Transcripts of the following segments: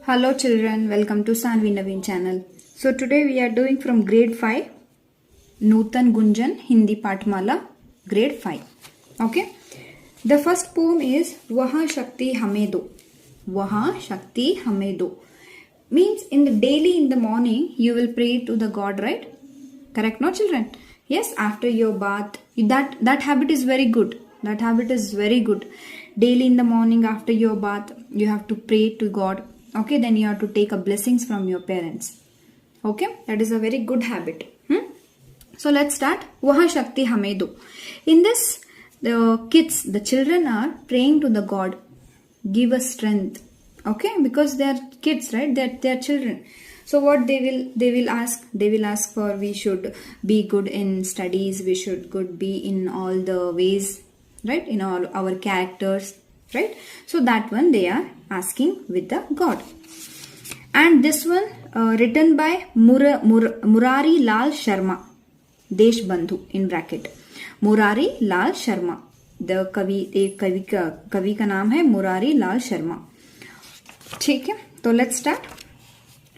Hello children, welcome to Sanvi Naveen channel. So today we are doing from grade 5 Nutan Gunjan Hindi Patmala grade 5. Okay. The first poem is Waha Shakti Hame Do. Waha Shakti Hame Do means in the daily in the morning you will pray to the God, right? Correct, no children? Yes, after your bath. That habit is very good. That habit is very good. Daily in the morning after your bath you have to pray to God. Okay, then you have to take a blessings from your parents. Okay, that is a very good habit. So let's start. Waha Shakti Hame Do. In this, the children are praying to the God. Give us strength. Okay, because they are kids, right? They are children. So what they will ask? They will ask for we should be good in studies. We should good be in all the ways, right? In all our characters, right? So that one they are asking with the God. And this one written by Murari Lal Sharma, Deshbandhu in bracket. Murari Lal Sharma. The कवि का नाम है मुरारी लाल शर्मा. ठीक है, तो let's start.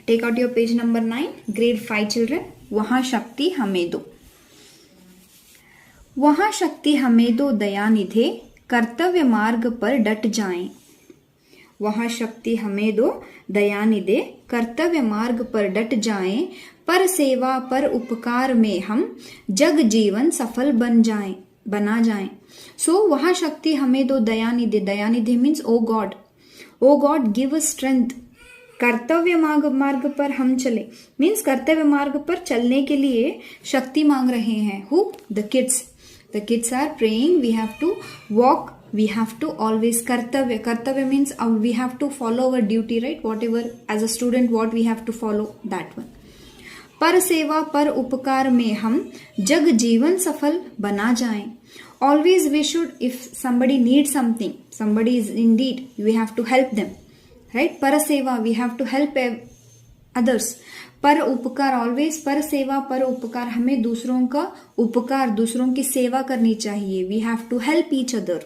Take out your page number 9, grade 5 children. वहाँ शक्ति हमें दो. वहाँ शक्ति हमें दो दयानिधे, कर्तव्य मार्ग पर डट जाएं. वहाँ शक्ति हमें दो दयानिधे, कर्तव्य मार्ग पर डट जाएं. पर सेवा पर उपकार में हम जग जीवन सफल बना जाएं. सो वहाँ शक्ति हमें दो दयानिधे. दयानिधे means O God give us strength. कर्तव्य मार्ग पर हम चले मीन्स कर्तव्य मार्ग पर चलने के लिए शक्ति मांग रहे हैं. हु? The kids are praying. We have to walk. We have to always kartavya means we have to follow our duty, right? Whatever as a student what we have to follow, that one. पर सेवा पर उपकार में हम जग जीवन सफल बना जाएं. Always we should, if somebody needs something, somebody is in need, we have to help them, right? पर सेवा, we have to help others. पर उपकार, ऑलवेज पर सेवा पर उपकार, हमें दूसरों का उपकार, दूसरों की सेवा करनी चाहिए. We have to help each other.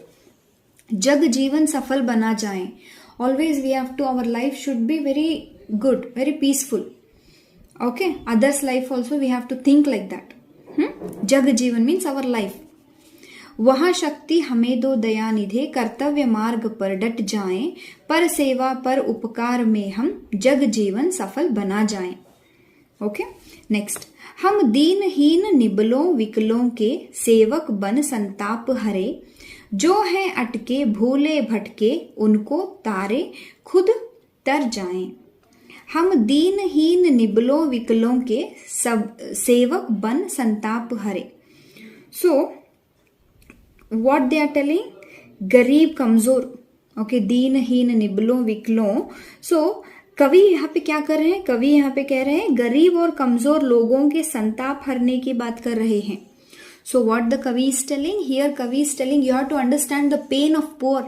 जग जीवन सफल बना जाए. Always we have to, our life should be very good, very peaceful. Okay, others life also we have to think like that. जग जीवन मीन्स आवर लाइफ. वहाँ शक्ति हमें दो दयानिधे, कर्तव्य मार्ग पर डट जाएं. पर सेवा पर उपकार में हम जग जीवन सफल बना जाएं. Okay, next. हम दीनहीन निबलों विकलों के सेवक बन संताप हरे. जो हैं अटके भूले भटके उनको तारे खुद तर जाएं. हम दीनहीन निबलों विकलों के सब सेवक बन संताप हरे. So what they are telling? गरीब कमजोर. ओके, दीनहीन निबलों विकलों. सो कवि यहाँ पे क्या कर रहे हैं? कवि यहाँ पे कह रहे हैं गरीब और कमजोर लोगों के संताप हरने की बात कर रहे हैं. So what the Kavi is telling? Here Kavi is telling you have to understand the pain of poor.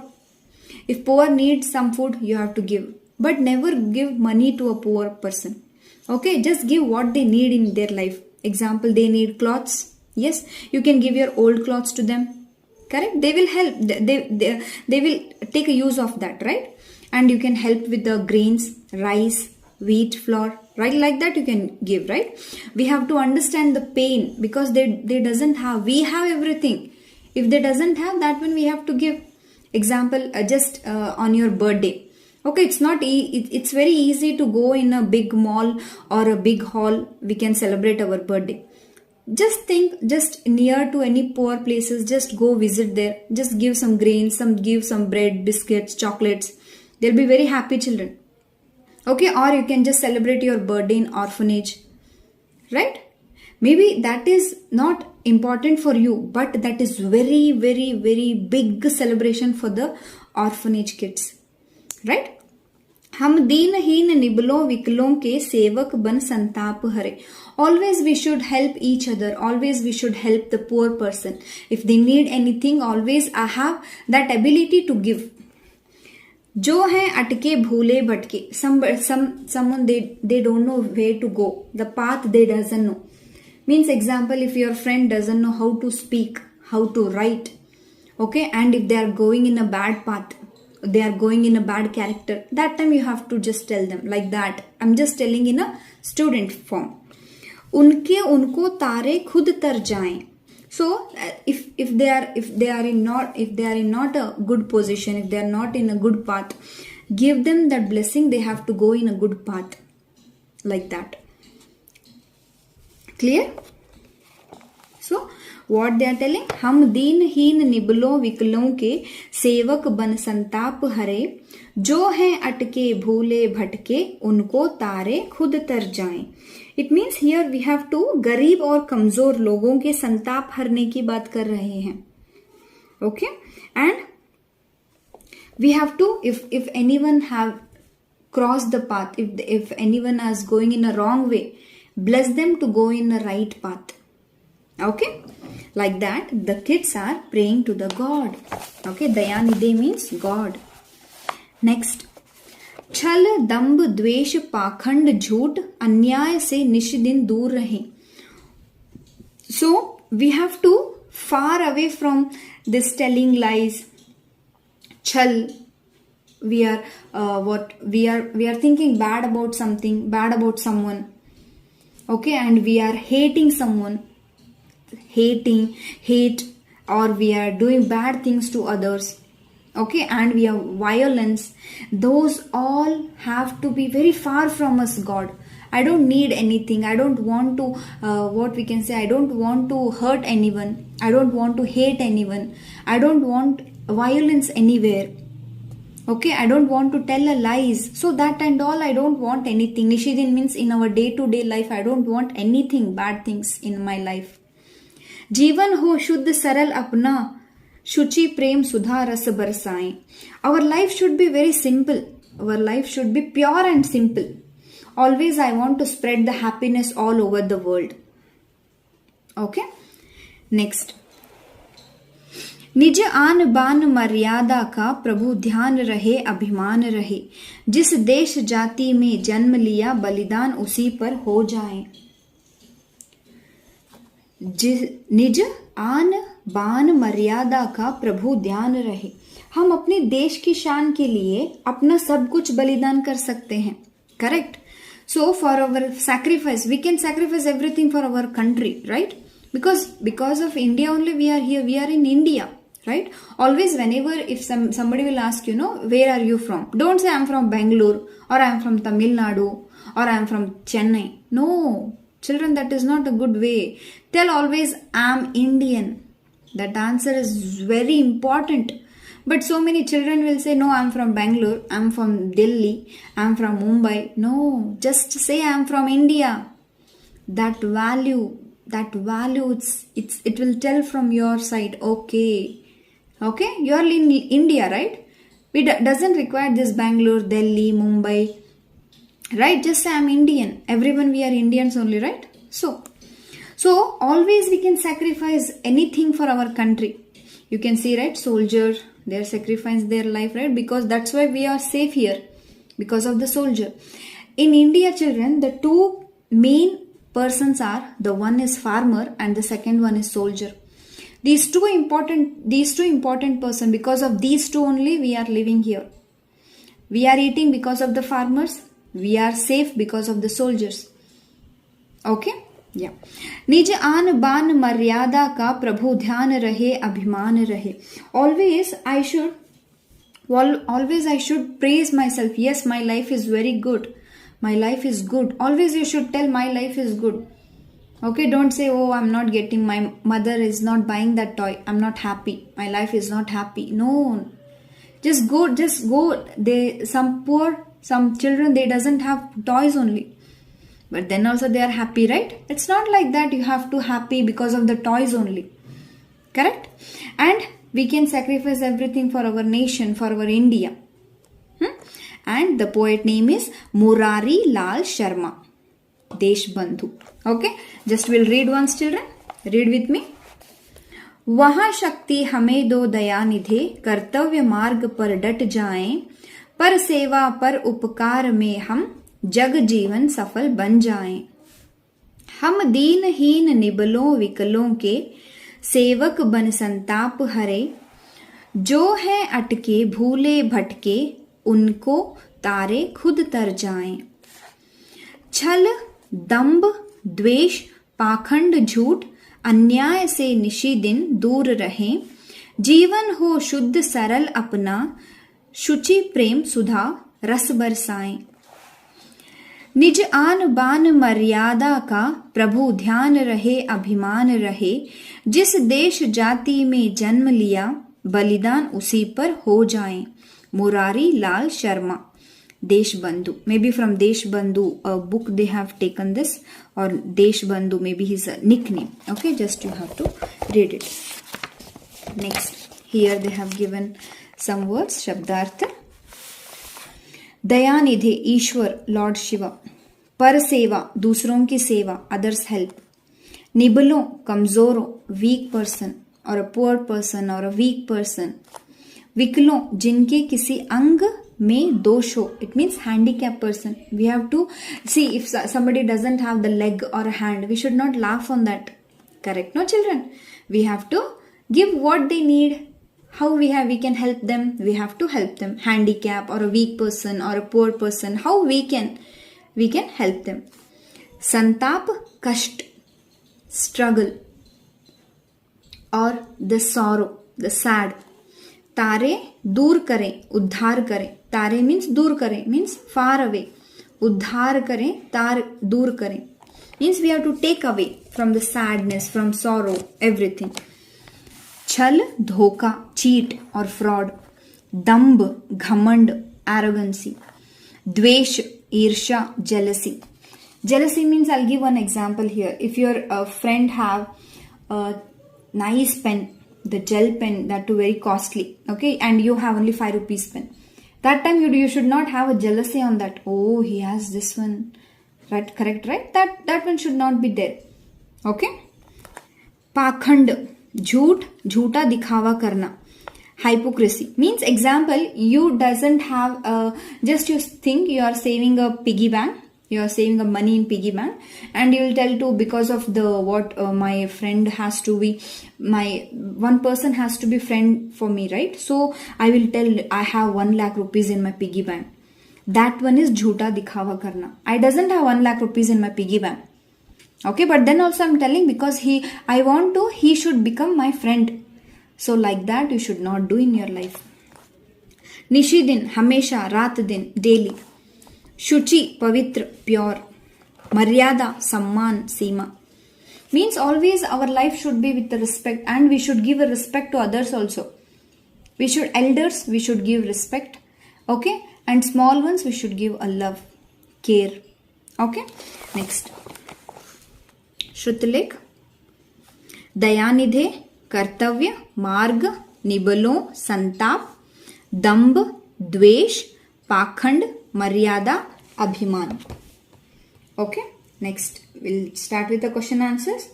If poor needs some food, you have to give. But never give money to a poor person. Okay, just give what they need in their life. Example, they need clothes. Yes, you can give your old clothes to them. Correct? They will help. They will take a use of that, right? And you can help with the grains, rice, wheat, flour, right? Like that you can give, right? We have to understand the pain because they doesn't have. We have everything. If they doesn't have, that one we have to give. Example, just on your birthday. Okay, it's not it's very easy to go in a big mall or a big hall. We can celebrate our birthday. Just think, just near to any poor places, just go visit there. Just give some grains, give some bread, biscuits, chocolates. They'll be very happy children. Okay, or you can just celebrate your birthday in orphanage, right? Maybe that is not important for you, but that is very, very, very big celebration for the orphanage kids, right? हम दीनहीन निबलों विकलों के सेवक बन संताप हरे. Always we should help each other. Always we should help the poor person. If they need anything, always I have that ability to give. जो हैं अटके भूले भटके. Someone they don't know where to go. The path they doesn't know. Means example, if your friend doesn't know how to speak, how to write, okay, and if they are going in a bad path, they are going in a bad character, that time you have to just tell them like that. I'm just telling in a student form. उनके उनको तारे खुद तर जाएं. So if they are in not a good position, if they are not in a good path, give them that blessing. They have to go in a good path, like that. Clear? So what they are telling, हम दीनहीन निबलों विकलों के सेवक बन संताप हरे, जो हैं अटके भूले भटके उनको तारे खुद तर जाएं. It means here we have to गरीब और कमजोर लोगों के संताप हरने की बात कर रहे हैं. Okay, and we have to, if anyone have crossed the path, if anyone is going in a wrong way, bless them to go in a right path. Okay, like that the kids are praying to the God. Okay, Dayanidhe means God. Next, छल दंभ द्वेष पाखंड झूठ अन्याय से निष्दिन दूर रहें. So we have to far away from this telling lies. Chal, we are thinking bad about something, bad about someone. Okay, and we are hating someone, hate, or we are doing bad things to others. Okay, and we have violence. Those all have to be very far from us, God. I don't need anything. I don't want to I don't want to hurt anyone. I don't want to hate anyone. I don't want violence anywhere. Okay, I don't want to tell a lies. So that and all, I don't want anything. Nishidin means in our day-to-day life, I don't want anything, bad things in my life. जीवन हो शुद्ध सरल अपना, शुचि प्रेम सुधा रस बरसाएं. Our life should be very simple. Our life should be pure and simple. Always I want to spread the happiness all over the world. Okay? Next. निज आन बान मर्यादा का प्रभु ध्यान रहे अभिमान रहे, जिस देश जाति में जन्म लिया बलिदान उसी पर हो जाए. निज आन बान मर्यादा का प्रभु ध्यान रहे. हम अपने देश की शान के लिए अपना सब कुछ बलिदान कर सकते हैं. Correct? So for our sacrifice, we can sacrifice everything for our country, right? Because of India only we are here. We are in India, right? Always whenever if somebody will ask, where are you from? Don't say I'm from Bangalore or I'm from Tamil Nadu or I'm from Chennai. No, children, that is not a good way. Tell always I'm Indian. That answer is very important. But so many children will say, no, I'm from Bangalore, I'm from Delhi, I'm from Mumbai. No, just say I'm from India. That value, it will tell from your side. Okay, you're in India, right? It doesn't require this Bangalore, Delhi, Mumbai, right? Just say I'm Indian. Everyone, we are Indians only, right? So always we can sacrifice anything for our country. You can see, right? Soldier, they're sacrificing their life, right? Because that's why we are safe here, because of the soldier. In India, children, the two main persons are, the one is farmer and the second one is soldier. These two important person, because of these two only we are living here. We are eating because of the farmers. We are safe because of the soldiers. Okay? Yeah. निज आन बान मर्यादा का प्रभु ध्यान रहे अभिमान रहे. Always I should praise myself. Yes, my life is very good. My life is good. Always you should tell my life is good. Okay, don't say, oh, I'm not getting, my mother is not buying that toy, I'm not happy, my life is not happy. No, just go. Some children, they doesn't have toys only, but then also they are happy, right? It's not like that. You have to happy because of the toys only. Correct? And we can sacrifice everything for our nation, for our India. And the poet name is Murari Lal Sharma, Deshbandhu. Okay, just we'll read once, children. Read with me. वहाँ शक्ति हमें दो दया निधे, कर्तव्य मार्ग पर डट जाएं, पर सेवा पर उपकार में हम जग जीवन सफल बन जाएं. हम दीनहीन निबलों विकलों के सेवक बन संताप हरे, जो है अटके भूले भटके उनको तारे खुद तर जाएं। छल दंभ द्वेष पाखंड झूठ अन्याय से निशी दिन दूर रहें। जीवन हो शुद्ध सरल अपना शुचि प्रेम सुधा रस बरसाएं। निज आन बान मर्यादा का प्रभु ध्यान रहे अभिमान रहे। जिस देश जाति में जन्म लिया बलिदान उसी पर हो जाए। Murari Lal Sharma, Deshbandhu, maybe from Deshbandhu, a book they have taken this, or Deshbandhu, maybe his nickname. Okay, just you have to read it. Next, here they have given some words, Shabdartha. दयानिधि ईश्वर लॉर्ड शिवा। पर सेवा दूसरों की सेवा, others help। निबलों कमजोरों weak person or a poor person or a weak person। विकलों जिनके किसी अंग में दोष हो, it means handicapped person. We have to see if somebody doesn't have the leg or a hand, we should not laugh on that. Correct, no children? We have to give what they need. How we can help them? We have to help them. Handicap or a weak person or a poor person, how we can help them. संताप कष्ट struggle और the sorrow, the sad। तारे दूर करें उद्धार करें। तारे means दूर करें, मीन्स फार अवे। उद्धार करें, तार दूर करें, means we have to take away from the sadness, from sorrow, everything. छल धोखा चीट और फ्रॉड। दंभ घमंड एरोगेंसी। द्वेष ईर्ष्या jealousy। Jealousy means, I'll give one example here. If your friend have a nice pen, the gel pen, that too very costly, okay, and you have only 5 rupees pen, that time you should not have a jealousy on that. Oh, he has this one, right? Correct, right? That one should not be there. Okay. पाखंड झूठ झूठा दिखावा करना। Hypocrisy means, example, you doesn't have just you think you are saving a piggy bank, you are saving a money in piggy bank, and you will tell to, because of the what my friend has to be, my one person has to be friend for me, right? So I will tell I have 1 lakh rupees in my piggy bank. That one is jhoota dikhawa karna. I doesn't have 1 lakh rupees in my piggy bank. Okay, but then also I'm telling because I want to, he should become my friend. So like that you should not do in your life. Nishi दिन हमेशा, रात दिन daily. शुचि पवित्र pure. मर्यादा सम्मान सीमा, means always our life should be with the respect, and we should give a respect to others also. We should, elders we should give respect, okay, and small ones we should give a love, care. Okay, next श्रुतलेख। दयानिधे कर्तव्य मार्ग निबलों संताप दंभ द्वेष पाखंड मर्यादा अभिमान। Okay, next we'll start with the question answers.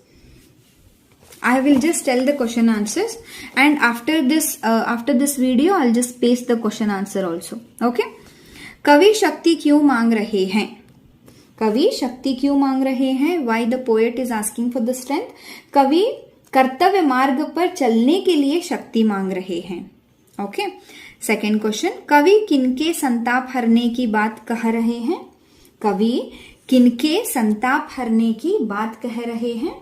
I will just tell the question answers, and after this video I'll just paste the question answer also. Okay, कवि शक्ति क्यों मांग रहे हैं? कवि शक्ति क्यों मांग रहे हैं? Why the poet is asking for the strength? कवि कर्तव्य मार्ग पर चलने के लिए शक्ति मांग रहे हैं। ओके, सेकेंड क्वेश्चन, कवि किनके संताप हरने की बात कह रहे हैं? कवि किनके संताप हरने की बात कह रहे हैं?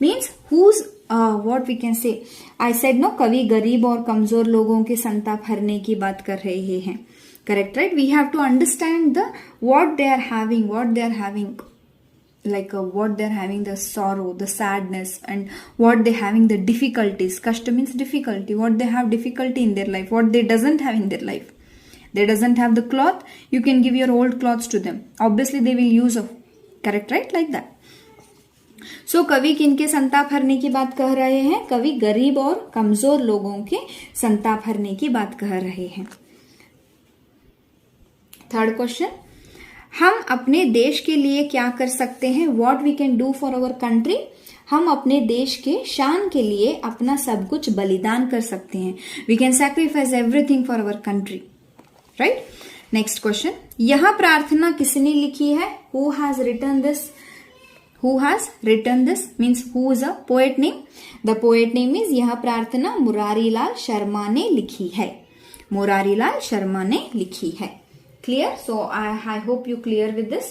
Means whose what we can say, I said no, कवि गरीब और कमजोर लोगों के संताप हरने की बात कर रहे हैं। Correct, right? We have to understand the what they are having, like what they're having, the sorrow, the sadness, and what they're having the difficulties. Kashta means difficulty, what they have difficulty in their life, what they doesn't have in their life. They doesn't have the cloth, you can give your old clothes to them, obviously they will use of, correct, right? Like that. So कवि किनके संताप हरने की बात कह रहे हैं? कवि गरीब और कमजोर लोगों के संताप हरने की बात कह रहे हैं। थर्ड क्वेश्चन, हम अपने देश के लिए क्या कर सकते हैं? What we can do for our country? हम अपने देश के शान के लिए अपना सब कुछ बलिदान कर सकते हैं। We can sacrifice everything for our country, right? Next question, यह प्रार्थना किसने लिखी है? Who has written this? Who has written this? Means who is a poet name? The poet name is, यह प्रार्थना मुरारी लाल शर्मा ने लिखी है. मुरारी लाल शर्मा ने लिखी है. Clear? So I hope you clear with this.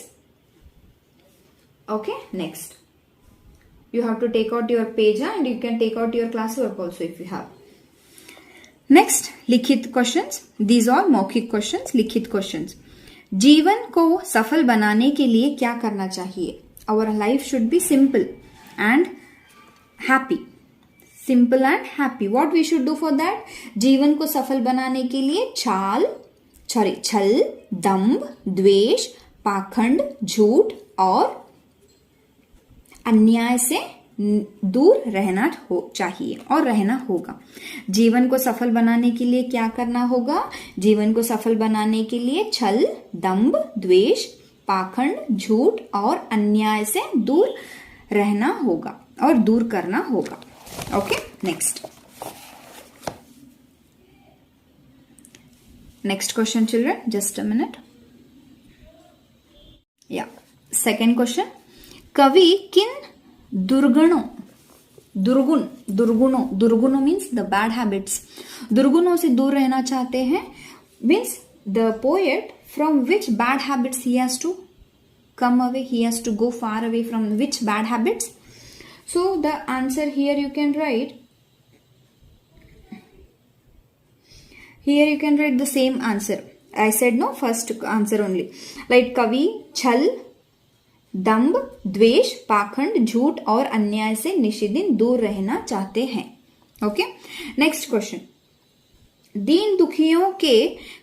Okay, next. You have to take out your page and you can take out your classwork also if you have. Next, लिखित questions. These are मौखिक questions, लिखित questions. जीवन को सफल बनाने के लिए क्या करना चाहिए? Our life should be simple and happy. Simple and happy. What we should do for that? जीवन को सफल बनाने के लिए छल, दंभ, द्वेष, पाखंड, झूठ और अन्याय से दूर रहना चाहिए और रहना होगा. जीवन को सफल बनाने के लिए क्या करना होगा? जीवन को सफल बनाने के लिए छल, दंभ, द्वेष, पाखंड, झूठ और अन्याय से दूर रहना होगा और दूर करना होगा. Okay, next. Next question children, just a minute. या सेकेंड क्वेश्चन. कवि किन दुर्गुणों मीन्स द बैड हैबिट्स, दुर्गुणों से दूर रहना चाहते हैं. Means the poet from which bad habits he has to come away, he has to go far away from which bad habits? So the answer here you can write, here you can write the same answer. I said no, first answer only. Like कवि छल, दंभ, द्वेष, पाखंड, झूठ और अन्याय से निशिदिन दूर रहना चाहते हैं. Okay, next question. दीन दुखियों के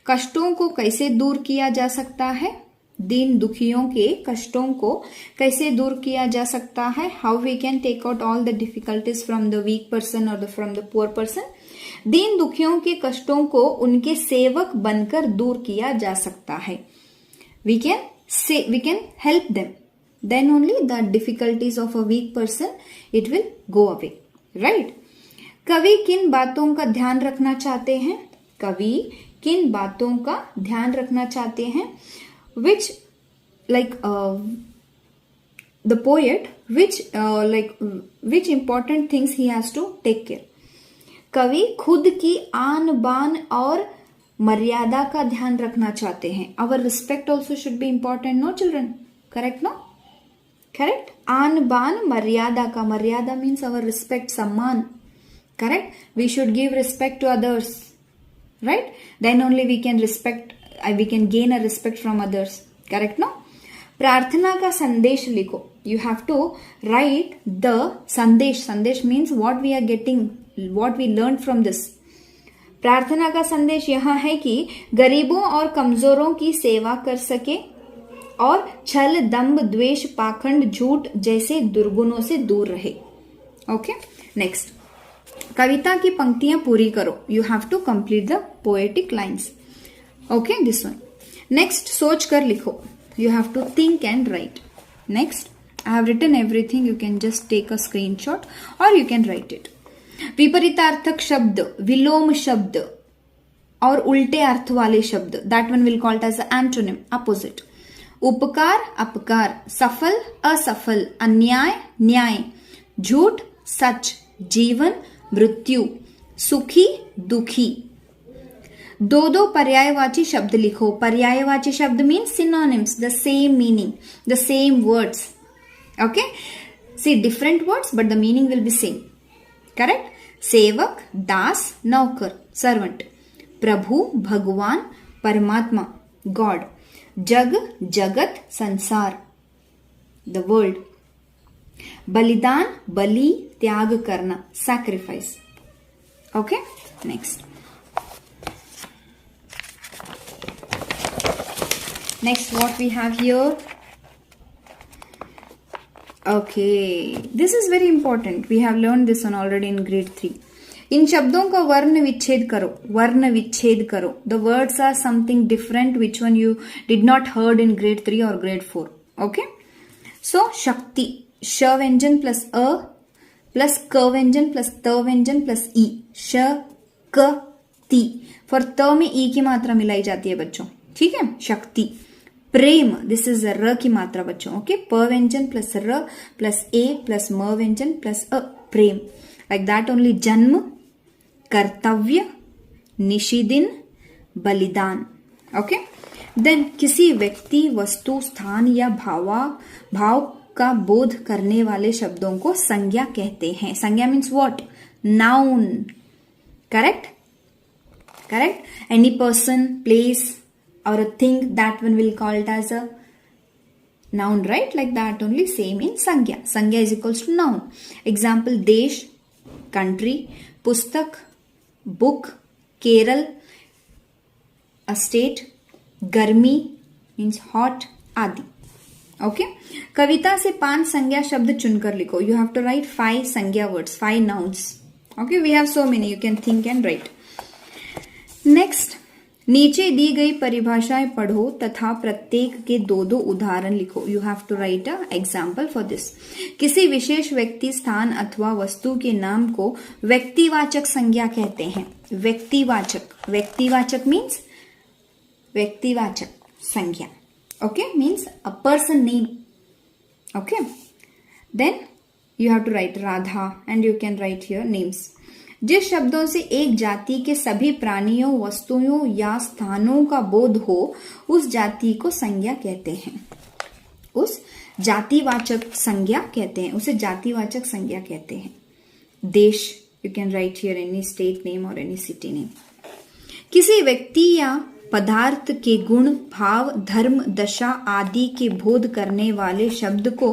कष्टों को कैसे दूर किया जा सकता है? दीन दुखियों के कष्टों को कैसे दूर किया जा सकता है? How we can take out all the difficulties from the weak person और फ्रॉम द पुअर पर्सन? दीन दुखियों के कष्टों को उनके सेवक बनकर दूर किया जा सकता है. We can help them, then only the difficulties of a weak person it will go away, right? कवि किन बातों का ध्यान रखना चाहते हैं? कवि किन बातों का ध्यान रखना चाहते हैं? Which the poet, which important things he has to take care? कवि खुद की आन बान और मर्यादा का ध्यान रखना चाहते हैं. Our respect also should be important, no children? Correct, no? Correct? आन बान मर्यादा का, मर्यादा means our respect, सम्मान. Correct? We should give respect to others, right? Then only we can gain a respect from others. Correct, no? प्रार्थना का संदेश लिखो. You have to write the संदेश. संदेश means what we are getting, what we learned from this. प्रार्थना का संदेश यह है कि गरीबों और कमजोरों की सेवा कर सके और छल, दंभ, द्वेष, पाखंड, झूठ जैसे दुर्गुणों से दूर रहे. Okay, next. कविता की पंक्तियां पूरी करो. You have to complete the poetic lines. Okay, this one. Next, सोच कर लिखो. You have to think and write. Next, I have written everything. You can just take a screenshot or you can write it. विपरीतार्थक शब्द, विलोम शब्द और उल्टे अर्थ वाले शब्द, that one will call it as an antonym, opposite. उपकार, अपकार, सफल, असफल, अन्याय, न्याय, झूठ, सच, जीवन, मृत्यु, सुखी, दुखी. दो पर्यायवाची शब्द लिखो. पर्यायवाची शब्द means synonyms, the same meaning, the same words. Okay, see different words but the meaning will be same. Correct? सेवक, दास, नौकर, servant. प्रभु, भगवान, परमात्मा, God. जग, जगत, संसार, the world. बलिदान, बलि, त्याग करना, sacrifice. Okay, next. Next, what we have here? Okay, this is very important. We have learned this one already in grade 3. इन शब्दों का वर्ण विच्छेद करो. वर्ण विच्छेद करो. The words are something different. Which one you did not heard in grade 3 or grade 4? Okay. So शक्ति, श व्यंजन प्लस अ प्लस क व्यंजन प्लस त व्यंजन प्लस ई. श क ती. फॉर त में ई की मात्रा मिलाई जाती है बच्चों. ठीक है. शक्ति. प्रेम, दिस इज र की मात्रा बच्चों, ओके, प व्यंजन प्लस र प्लस ए प्लस म व्यंजन plus a, Prem, like that only. जन्म, कर्तव्य, निशिदिन, बलिदान, ओके। देन किसी व्यक्ति, वस्तु, स्थान या भाव का बोध करने वाले शब्दों को संज्ञा कहते हैं। संज्ञा means what? Noun, correct, correct. Any person, place or a thing, that one will call it as a noun, right? Like that only, same in sangya. Sangya is equals to noun. Example, desh, country, pustak, book, keral, a state, garmi means hot, आदि, okay. कविता से 5 संज्ञा शब्द चुनकर लिखो। You have to write 5 संज्ञा words, 5 nouns, okay. We have so many, you can think and write. Next, नीचे दी गई परिभाषाएं पढ़ो तथा प्रत्येक के 2-2 उदाहरण लिखो। You have to write a example for this. किसी विशेष व्यक्ति, स्थान अथवा वस्तु के नाम को व्यक्तिवाचक संज्ञा कहते हैं। व्यक्तिवाचक, व्यक्तिवाचक मीन्स व्यक्तिवाचक संज्ञा, okay, means a person name, okay. Then you have to write Radha and you can write here names. जिस शब्दों से एक जाति के सभी प्राणियों, वस्तुओं या स्थानों का बोध हो, उस जाति को संज्ञा कहते हैं। उस जातिवाचक संज्ञा कहते हैं, उसे जातिवाचक संज्ञा कहते हैं। देश, you can write here any state name और एनी सिटी नेम। किसी व्यक्ति या पदार्थ के गुण, भाव, धर्म, दशा आदि के बोध करने वाले शब्द को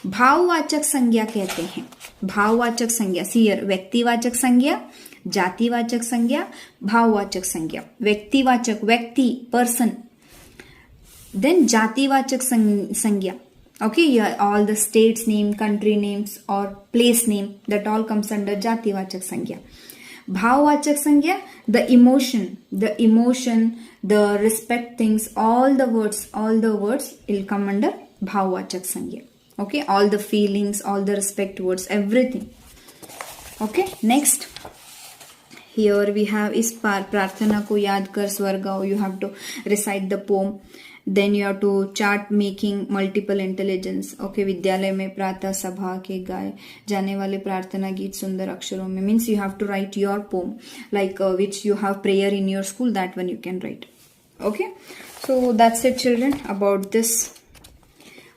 भाववाचक संज्ञा कहते हैं। भाववाचक संज्ञा, सियर, व्यक्तिवाचक संज्ञा, जातिवाचक संज्ञा, भाववाचक संज्ञा। व्यक्तिवाचक, व्यक्ति, पर्सन, देन जातिवाचक संज्ञा, okay, here all the states name, country names or place name, that all comes under जातिवाचक संज्ञा। भाववाचक संज्ञा, the emotion, the respect things, all the words will come under भाववाचक संज्ञा, okay, all the feelings, all the respect words, everything, okay। Next, here we have इस प्रार्थना को याद कर स्वर गाओ। You have to recite the poem. Then you have to chart making multiple intelligence, okay। विद्यालय में प्रातः सभा के गाए जाने वाले प्रार्थना गीत सुंदर अक्षरों में, means you have to write your poem like which you have prayer in your school, that one you can write, okay। So that's it children about this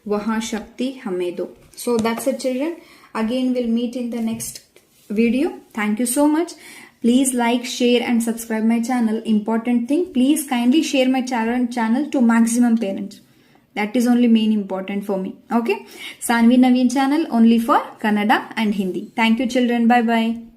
वहाँ शक्ति हमें दो। So that's it children, again we'll meet in the next video. Thank you so much. Please like, share and subscribe my channel. Important thing, please kindly share my channel to maximum parents. That is only main important for me, okay। Sanvi Naveen channel only for Kannada and Hindi. Thank you children, bye bye.